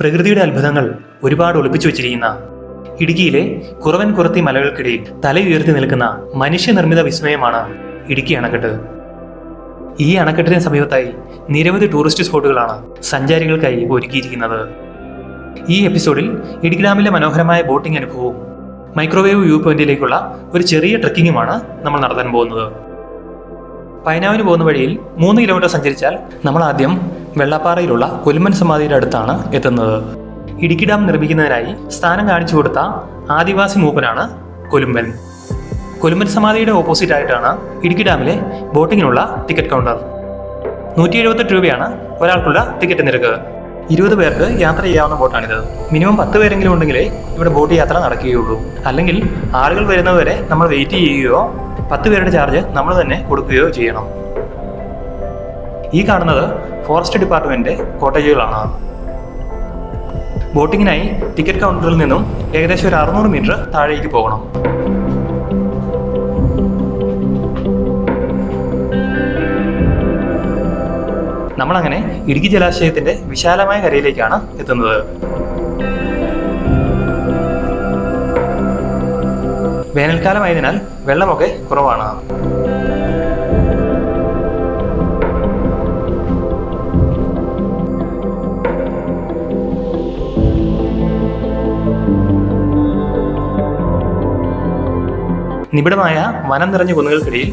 പ്രകൃതിയുടെ അത്ഭുതങ്ങൾ ഒരുപാട് ഒളിപ്പിച്ചു വെച്ചിരിക്കുന്ന ഇടുക്കിയിലെ കുറവൻ കുറത്തി മലകൾക്കിടയിൽ തലയുയർത്തി നിൽക്കുന്ന മനുഷ്യനിർമ്മിത വിസ്മയമാണ് ഇടുക്കി അണക്കെട്ട്. ഈ അണക്കെട്ടിന് സമീപത്തായി നിരവധി ടൂറിസ്റ്റ് സ്പോട്ടുകളാണ് സഞ്ചാരികൾക്കായി ഒരുക്കിയിരിക്കുന്നത്. ഈ എപ്പിസോഡിൽ ഇടുക്കി ഡാമിലെ മനോഹരമായ ബോട്ടിംഗ് അനുഭവവും മൈക്രോവേവ് വ്യൂ പോയിന്റിലേക്കുള്ള ഒരു ചെറിയ ട്രെക്കിങ്ങുമാണ് നമ്മൾ നടത്താൻ പോകുന്നത്. പൈനാവിന് പോകുന്ന വഴിയിൽ 3 കിലോമീറ്റർ സഞ്ചരിച്ചാൽ നമ്മൾ ആദ്യം വെള്ളപ്പാറയിലുള്ള കൊലുമ്പൻ സമാധിയുടെ അടുത്താണ് എത്തുന്നത്. ഇടുക്കി ഡാം നിർമ്മിക്കുന്നതിനായി സ്ഥാനം കാണിച്ചു കൊടുത്ത ആദിവാസി മൂപ്പനാണ് കൊലുമ്പൻ. കൊലുമ്പൻ സമാധിയുടെ ഓപ്പോസിറ്റ് ആയിട്ടാണ് ഇടുക്കി ഡാമിലെ ബോട്ടിങ്ങിനുള്ള ടിക്കറ്റ് കൗണ്ടർ. 178 രൂപയാണ് ഒരാൾക്കുള്ള ടിക്കറ്റ് നിരക്ക്. 20 പേർക്ക് യാത്ര ചെയ്യാവുന്ന ബോട്ടാണിത്. മിനിമം 10 പേരെങ്കിലും ഉണ്ടെങ്കിലേ ഇവിടെ ബോട്ട് യാത്ര നടക്കുകയുള്ളൂ. അല്ലെങ്കിൽ ആളുകൾ വരുന്നതുവരെ നമ്മൾ വെയിറ്റ് ചെയ്യുകയോ 10 പേരുടെ ചാർജ് നമ്മൾ തന്നെ കൊടുക്കുകയോ ചെയ്യണം. ഈ കാണുന്നത് ഫോറസ്റ്റ് ഡിപ്പാർട്ട്മെന്റിന്റെ കോട്ടേജുകളാണ്. ബോട്ടിങ്ങിനായി ടിക്കറ്റ് കൗണ്ടറിൽ നിന്നും ഏകദേശം ഒരു 600 മീറ്റർ താഴേക്ക് പോകണം. നമ്മളങ്ങനെ ഇടുക്കി ജലാശയത്തിന്റെ വിശാലമായ കരയിലേക്കാണ് എത്തുന്നത്. വേനൽക്കാലമായതിനാൽ വെള്ളമൊക്കെ കുറവാണ്. നിബിഡമായ വനം നിറഞ്ഞ കുന്നുകൾക്കിടയിൽ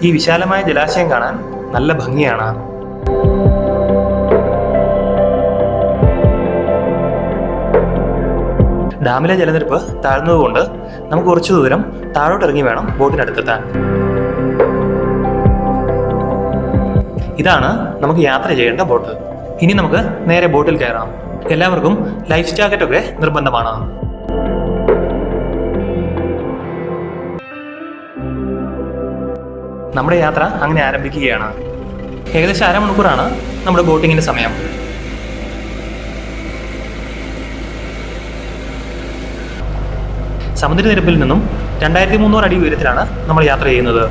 ഈ വിശാലമായ ജലാശയം കാണാൻ നല്ല ഭംഗിയാണ്. ഡാമിലെ ജലനിരപ്പ് താഴ്ന്നതുകൊണ്ട് നമുക്ക് കുറച്ചു ദൂരം താഴോട്ടിറങ്ങി വേണം ബോട്ടിനടുത്തെത്താൻ. ഇതാണ് നമുക്ക് യാത്ര ചെയ്യേണ്ട ബോട്ട്. ഇനി നമുക്ക് നേരെ ബോട്ടിൽ കയറാം. എല്ലാവർക്കും ലൈഫ് ജാക്കറ്റ് ഒക്കെ നിർബന്ധമാണ്. നമ്മുടെ യാത്ര അങ്ങനെ ആരംഭിക്കുകയാണ്. ഏകദേശം അരമണിക്കൂറാണ് നമ്മുടെ ബോട്ടിങ്ങിന്റെ സമയം. സമുദ്രനിരപ്പിൽ നിന്നും 2300 അടി ഉയരത്തിലാണ് നമ്മൾ യാത്ര ചെയ്യുന്നത്.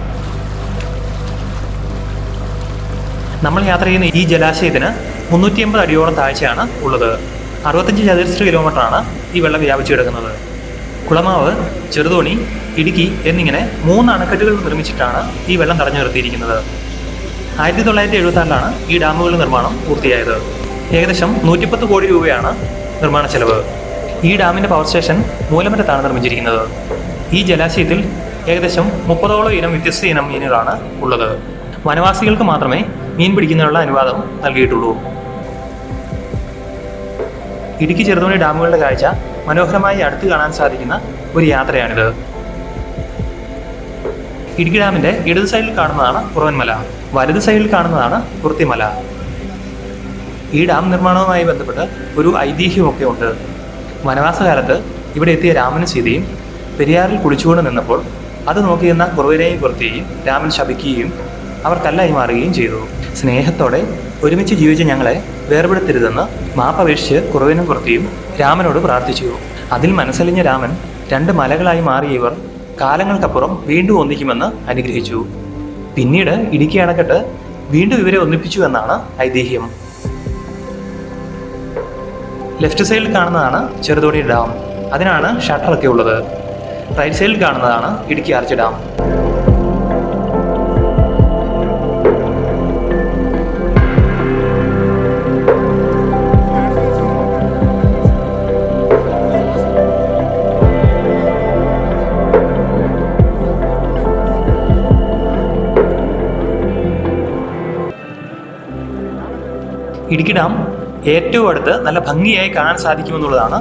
നമ്മൾ യാത്ര ചെയ്യുന്ന ഈ ജലാശയത്തിന് 380 അടിയോളം താഴ്ചയാണ് ഉള്ളത്. 65 ചതുരശ്ര കിലോമീറ്ററാണ് ഈ വെള്ളം വ്യാപിച്ചു കിടക്കുന്നത്. കുളമാവ്, ചെറുതോണി, ഇടുക്കി എന്നിങ്ങനെ 3 അണക്കെട്ടുകൾ നിർമ്മിച്ചിട്ടാണ് ഈ വെള്ളം തടഞ്ഞു നിർത്തിയിരിക്കുന്നത്. 1976-ലാണ് ഈ ഡാമുകളുടെ നിർമ്മാണം പൂർത്തിയായത്. ഏകദേശം 110 കോടി രൂപയാണ് നിർമ്മാണ ചെലവ്. ഈ ഡാമിന്റെ പവർ സ്റ്റേഷൻ മൂലമറ്റത്താണ് നിർമ്മിച്ചിരിക്കുന്നത്. ഈ ജലാശയത്തിൽ ഏകദേശം 30ഓളം ഇനം വ്യത്യസ്ത ഇനം മീനുകളാണ് ഉള്ളത്. വനവാസികൾക്ക് മാത്രമേ മീൻ പിടിക്കുന്നതിനുള്ള അനുവാദം നൽകിയിട്ടുള്ളൂ. ഇടുക്കി ചെറുതോണി ഡാമുകളുടെ കാഴ്ച മനോഹരമായി അടുത്ത് കാണാൻ സാധിക്കുന്ന ഒരു യാത്രയാണിത്. ഇടുക്കി ഡാമിന്റെ ഇടത് സൈഡിൽ കാണുന്നതാണ് കുറവൻമല, വലത് സൈഡിൽ കാണുന്നതാണ് കുർത്തിമല. ഈ ഡാം നിർമ്മാണവുമായി ബന്ധപ്പെട്ട് ഒരു ഐതിഹ്യമൊക്കെ ഉണ്ട്. വനവാസകാലത്ത് ഇവിടെ എത്തിയ രാമനും സീതയും പെരിയാറിൽ കുളിച്ചുകൊണ്ട് നിന്നപ്പോൾ അത് നോക്കിയിരുന്ന കുറവനെയും കുർത്തിയെയും രാമൻ ശപിക്കുകയും അവർ കല്ലായി മാറുകയും ചെയ്തു. സ്നേഹത്തോടെ ഒരുമിച്ച് ജീവിച്ച ഞങ്ങളെ വേർപെടുത്തരുതെന്ന് മാപ്പപേക്ഷിച്ച് കുറവനും കുർത്തിയും രാമനോട് പ്രാർത്ഥിച്ചു. അതിൽ മനസ്സലിഞ്ഞ രാമൻ 2 മലകളായി മാറിയ ഇവർ കാലങ്ങൾക്കപ്പുറം വീണ്ടും ഒന്നിക്കുമെന്ന് അനുഗ്രഹിച്ചു. പിന്നീട് ഇടുക്കി അണക്കെട്ട് വീണ്ടും ഇവരെ ഒന്നിപ്പിച്ചു എന്നാണ് ഐതിഹ്യം. ലെഫ്റ്റ് സൈഡിൽ കാണുന്നതാണ് ചെറുതോണി ഡാം. അതിനാണ് ഷട്ടറൊക്കെ ഉള്ളത്. റൈറ്റ് സൈഡിൽ കാണുന്നതാണ് Idukki arch dam. Idukki dam ഏറ്റവും അടുത്ത് നല്ല ഭംഗിയായി കാണാൻ സാധിക്കുമെന്നുള്ളതാണ്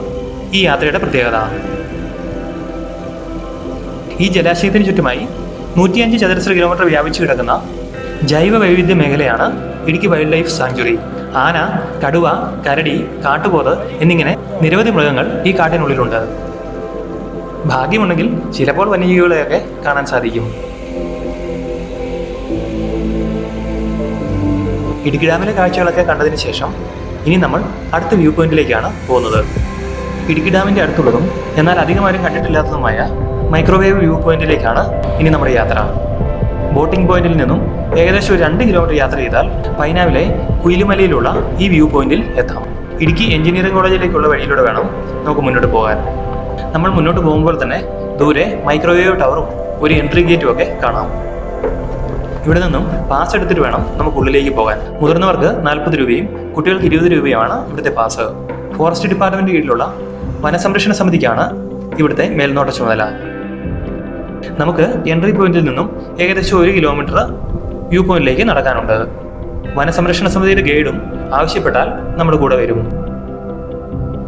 ഈ യാത്രയുടെ പ്രത്യേകത. ഈ ജലാശയത്തിന് ചുറ്റുമായി 105 ചതുരശ്ര കിലോമീറ്റർ വ്യാപിച്ചു കിടക്കുന്ന ജൈവ വൈവിധ്യ മേഖലയാണ് ഇടുക്കി വൈൽഡ് ലൈഫ് സാങ്ച്വറി. ആന, കടുവ, കരടി, കാട്ടുപോത്ത് എന്നിങ്ങനെ നിരവധി മൃഗങ്ങൾ ഈ കാട്ടിനുള്ളിലുണ്ട്. ഭാഗ്യമുണ്ടെങ്കിൽ ചിലപ്പോൾ വന്യജീവികളെയൊക്കെ കാണാൻ സാധിക്കും. ഇടുക്കി ഡാമിലെ കാഴ്ചകളൊക്കെ കണ്ടതിന് ശേഷം ഇനി നമ്മൾ അടുത്ത വ്യൂ പോയിന്റിലേക്കാണ് പോകുന്നത്. ഇടുക്കി ഡാമിന്റെ അടുത്തുള്ളതും എന്നാൽ അധികമാരും കണ്ടിട്ടില്ലാത്തതുമായ മൈക്രോവേവ് വ്യൂ പോയിന്റിലേക്കാണ് ഇനി നമ്മുടെ യാത്ര. ബോട്ടിംഗ് പോയിന്റിൽ നിന്നും ഏകദേശം 2 കിലോമീറ്റർ യാത്ര ചെയ്താൽ പൈനാവിലെ കുയിലുമലയിലുള്ള ഈ വ്യൂ പോയിന്റിൽ എത്താം. ഇടുക്കി എഞ്ചിനീയറിംഗ് കോളേജിലേക്കുള്ള വഴിയിലൂടെ വേണം നമുക്ക് മുന്നോട്ട് പോകാൻ. നമ്മൾ മുന്നോട്ട് പോകുമ്പോൾ തന്നെ ദൂരെ മൈക്രോവേവ് ടവറും ഒരു എൻട്രി ഗേറ്റും ഒക്കെ കാണാം. ഇവിടെ നിന്നും പാസ് എടുത്തിട്ട് വേണം നമുക്ക് ഉള്ളിലേക്ക് പോകാൻ. മുതിർന്നവർക്ക് 40 രൂപയും കുട്ടികൾക്ക് 20 രൂപയുമാണ് ഇവിടുത്തെ പാസ്. ഫോറസ്റ്റ് ഡിപ്പാർട്ട്മെന്റ് കീഴിലുള്ള വനസംരക്ഷണ സമിതിക്കാണ് ഇവിടുത്തെ മേൽനോട്ട ചുമതല. നമുക്ക് എൻട്രി പോയിന്റിൽ നിന്നും ഏകദേശം 1 കിലോമീറ്റർ വ്യൂ പോയിന്റിലേക്ക് നടക്കാനുണ്ട്. വനസംരക്ഷണ സമിതിയുടെ ഗൈഡും ആവശ്യപ്പെട്ടാൽ നമ്മുടെ കൂടെ വരും.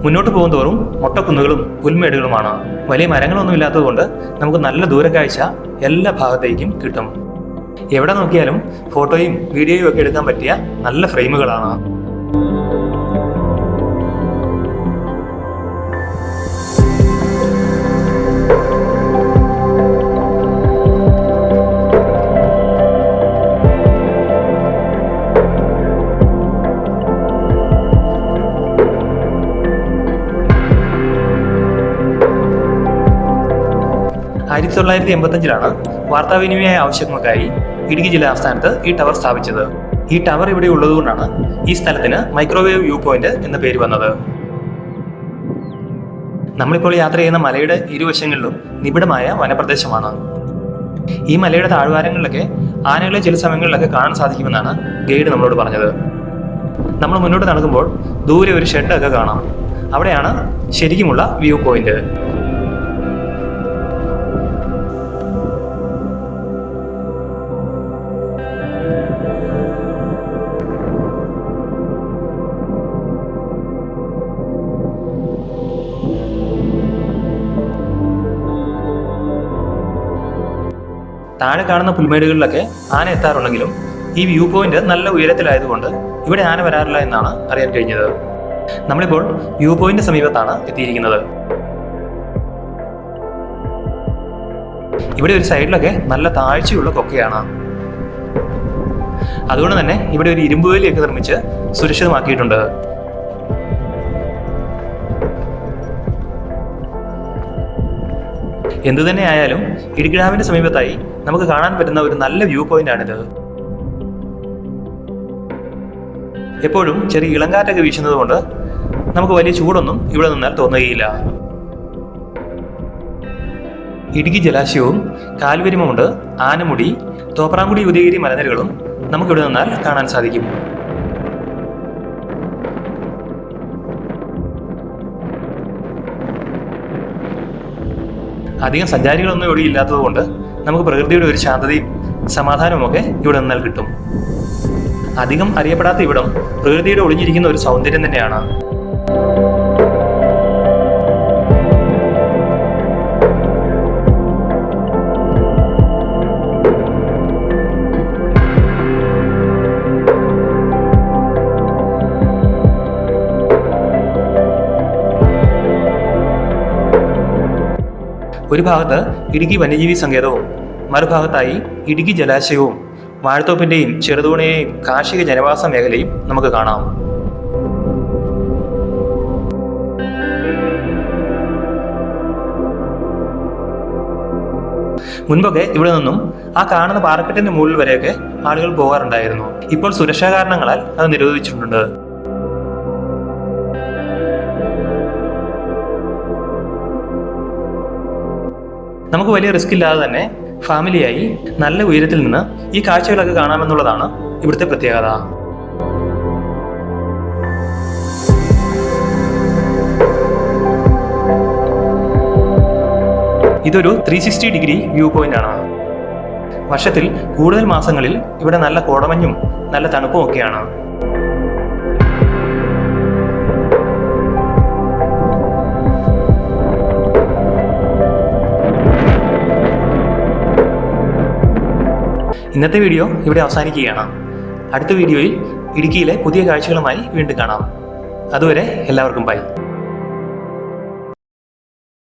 മുന്നോട്ട് പോകുന്തോറും മൊട്ടക്കുന്നുകളും പുൽമേടുകളുമാണ്. വലിയ മരങ്ങളൊന്നും ഇല്ലാത്തതുകൊണ്ട് നമുക്ക് നല്ല ദൂരക്കാഴ്ച എല്ലാ ഭാഗത്തേക്കും കിട്ടും. എവിടെ നോക്കിയാലും ഫോട്ടോയും വീഡിയോയും ഒക്കെ എടുക്കാൻ പറ്റിയ നല്ല ഫ്രെയിമുകളാണ്. ആയിരത്തി 1985 വാർത്താവിനിമയ ആവശ്യങ്ങൾക്കായി ഇടുക്കി ജില്ലാ ആസ്ഥാനത്ത് ഈ ടവർ സ്ഥാപിച്ചത്. ഈ ടവർ ഇവിടെ ഉള്ളതുകൊണ്ടാണ് ഈ സ്ഥലത്തിന് മൈക്രോവേവ് വ്യൂ പോയിന്റ് എന്ന പേര് വന്നത്. നമ്മളിപ്പോൾ യാത്ര ചെയ്യുന്ന മലയുടെ ഇരുവശങ്ങളിലും നിബിഡമായ വനപ്രദേശമാണ്. ഈ മലയുടെ താഴ്വാരങ്ങളിലൊക്കെ ആനകളെ ചില സമയങ്ങളിലൊക്കെ കാണാൻ സാധിക്കുമെന്നാണ് ഗൈഡ് നമ്മളോട് പറഞ്ഞത്. നമ്മൾ മുന്നോട്ട് നടക്കുമ്പോൾ ദൂരെ ഒരു ഷെഡൊക്കെ കാണാം. അവിടെയാണ് ശരിക്കുമുള്ള വ്യൂ പോയിന്റ്. താഴെ കാണുന്ന പുൽമേടുകളിലൊക്കെ ആന എത്താറുണ്ടെങ്കിലും ഈ വ്യൂ പോയിന്റ് നല്ല ഉയരത്തിലായതുകൊണ്ട് ഇവിടെ ആന വരാറില്ല എന്നാണ് അറിയാൻ കഴിഞ്ഞത്. നമ്മളിപ്പോൾ വ്യൂ പോയിന്റ് സമീപത്താണ് എത്തിയിരിക്കുന്നത്. ഇവിടെ ഒരു സൈഡിലൊക്കെ നല്ല താഴ്ചയുള്ള കൊക്കയാണ്. അതുകൊണ്ട് തന്നെ ഇവിടെ ഒരു ഇരുമ്പുവേലിയൊക്കെ നിർമ്മിച്ച് സുരക്ഷിതമാക്കിയിട്ടുണ്ട്. എന്തു തന്നെ ആയാലും ഇടുക്കി ഡാമിന്റെ സമീപത്തായി നമുക്ക് കാണാൻ പറ്റുന്ന ഒരു നല്ല വ്യൂ പോയിന്റ് ആണിത്. എപ്പോഴും ചെറിയ ഇളങ്കാറ്റൊക്കെ വീശുന്നത് കൊണ്ട് നമുക്ക് വലിയ ചൂടൊന്നും ഇവിടെ നിന്നാൽ തോന്നുകയില്ല. ഇടുക്കി ജലാശയവും കാൽവരിമുണ്ട്, ആനമുടി, തോപ്രാംകുടി ഉദയഗിരി മലനിരകളും നമുക്കിവിടെ നിന്നാൽ കാണാൻ സാധിക്കും. അധികം സഞ്ചാരികളൊന്നും ഇവിടെ ഇല്ലാത്തത് കൊണ്ട് നമുക്ക് പ്രകൃതിയുടെ ഒരു ശാന്തതയും സമാധാനവും ഒക്കെ ഇവിടെ നിന്നാൽ കിട്ടും. അധികം അറിയപ്പെടാത്ത ഇവിടം പ്രകൃതിയുടെ ഒളിഞ്ഞിരിക്കുന്ന ഒരു സൗന്ദര്യം തന്നെയാണ്. ഒരു ഭാഗത്ത് ഇടുക്കി വന്യജീവി സങ്കേതവും മറുഭാഗത്തായി ഇടുക്കി ജലാശയവും വാഴത്തോപ്പിന്റെയും ചെറുതോണിയെയും കാർഷിക ജനവാസ മേഖലയും നമുക്ക് കാണാം. മുൻപൊക്കെ ഇവിടെ നിന്നും ആ കാണുന്ന പാറക്കെട്ടിന്റെ മുകളിൽ വരെയൊക്കെ ആളുകൾ പോകാറുണ്ടായിരുന്നു. ഇപ്പോൾ സുരക്ഷാ കാരണങ്ങളാൽ അത് നിരോധിച്ചിട്ടുണ്ട്. നമുക്ക് വലിയ റിസ്ക് ഇല്ലാതെ തന്നെ ഫാമിലിയായി നല്ല ഉയരത്തിൽ നിന്ന് ഈ കാഴ്ചകളൊക്കെ കാണാമെന്നുള്ളതാണ് ഇവിടുത്തെ പ്രത്യേകത. ഇതൊരു 360 ഡിഗ്രി വ്യൂ പോയിന്റ് ആണ്. വർഷത്തിൽ കൂടുതൽ മാസങ്ങളിൽ ഇവിടെ നല്ല കോടമഞ്ഞും നല്ല തണുപ്പും ഒക്കെയാണ്. ഇന്നത്തെ വീഡിയോ ഇവിടെ അവസാനിക്കുകയാണ്. അടുത്ത വീഡിയോയിൽ ഇടുക്കിയിലെ പുതിയ കാഴ്ചകളുമായി വീണ്ടും കാണാം. അതുവരെ എല്ലാവർക്കും ബൈ.